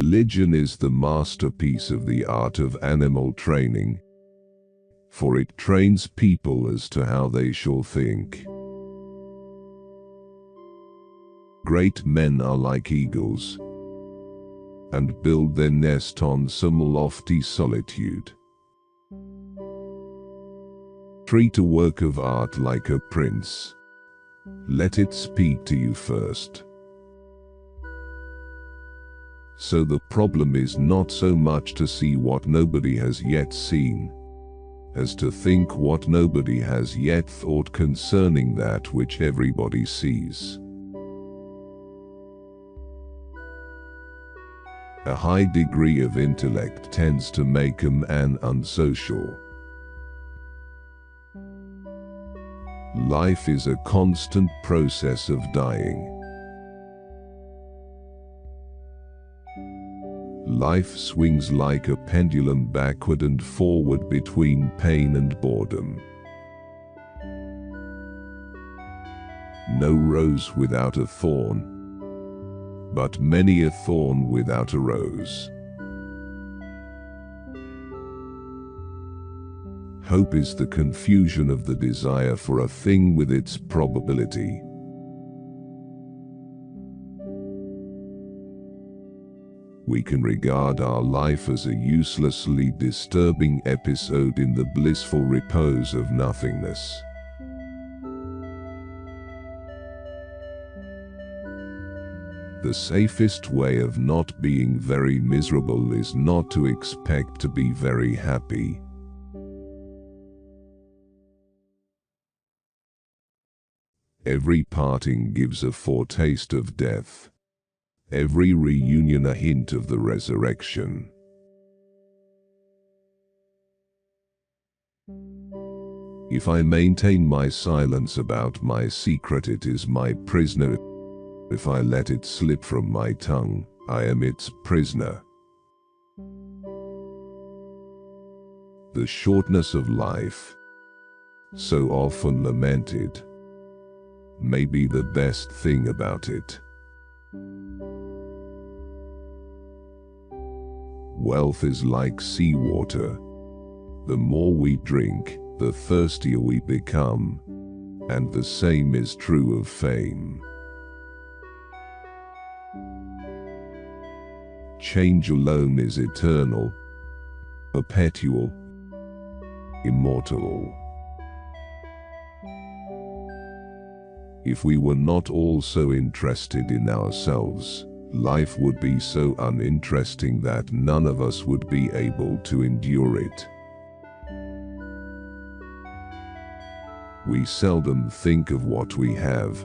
Religion is the masterpiece of the art of animal training, for it trains people as to how they shall think. Great men are like eagles, and build their nest on some lofty solitude. Treat a work of art like a prince. Let it speak to you first. So the problem is not so much to see what nobody has yet seen, as to think what nobody has yet thought concerning that which everybody sees. A high degree of intellect tends to make a man unsocial. Life is a constant process of dying. Life swings like a pendulum backward and forward between pain and boredom. No rose without a thorn, but many a thorn without a rose. Hope is the confusion of the desire for a thing with its probability. We can regard our life as a uselessly disturbing episode in the blissful repose of nothingness. The safest way of not being very miserable is not to expect to be very happy. Every parting gives a foretaste of death. Every reunion a hint of the resurrection. If I maintain my silence about my secret, it is my prisoner. If I let it slip from my tongue, I am its prisoner. The shortness of life, so often lamented, may be the best thing about it. Wealth is like seawater. The more we drink, the thirstier we become, and the same is true of fame. Change alone is eternal, perpetual, immortal. If we were not all so interested in ourselves, life would be so uninteresting that none of us would be able to endure it. We seldom think of what we have,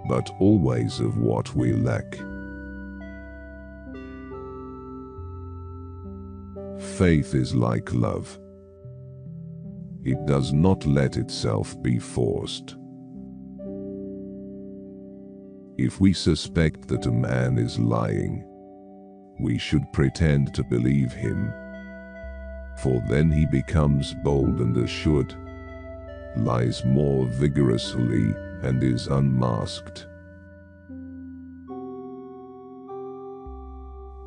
but always of what we lack. Faith is like love. It does not let itself be forced. If we suspect that a man is lying, we should pretend to believe him, for then he becomes bold and assured, lies more vigorously, and is unmasked.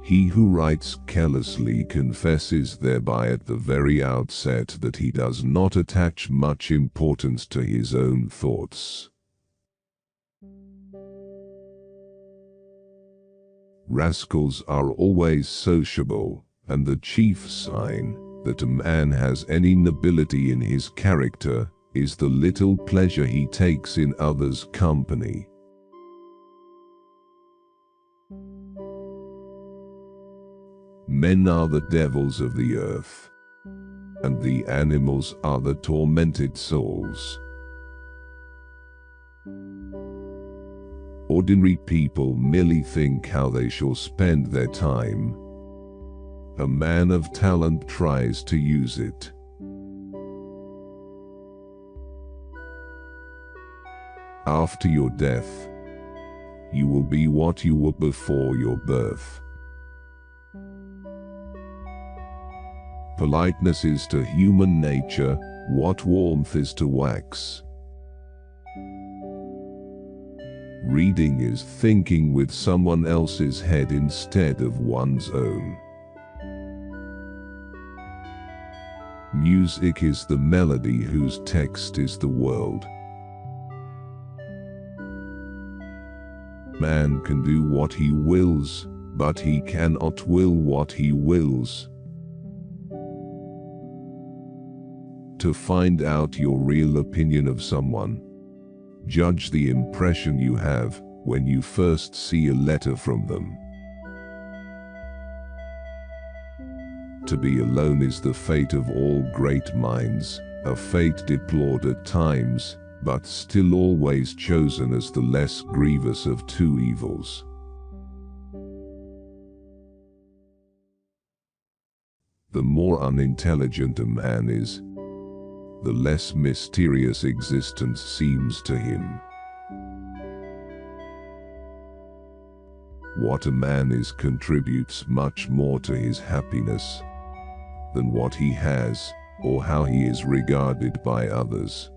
He who writes carelessly confesses thereby at the very outset that he does not attach much importance to his own thoughts. Rascals are always sociable, and the chief sign that a man has any nobility in his character is the little pleasure he takes in others' company. Men are the devils of the earth, and the animals are the tormented souls. Ordinary people merely think how they shall spend their time. A man of talent tries to use it. After your death, you will be what you were before your birth. Politeness is to human nature what warmth is to wax. Reading is thinking with someone else's head instead of one's own. Music is the melody whose text is the world. Man can do what he wills, but he cannot will what he wills. To find out your real opinion of someone, judge the impression you have when you first see a letter from them. To be alone is the fate of all great minds, a fate deplored at times, but still always chosen as the less grievous of two evils. The more unintelligent a man is, the less mysterious existence seems to him. What a man is contributes much more to his happiness than what he has, or how he is regarded by others.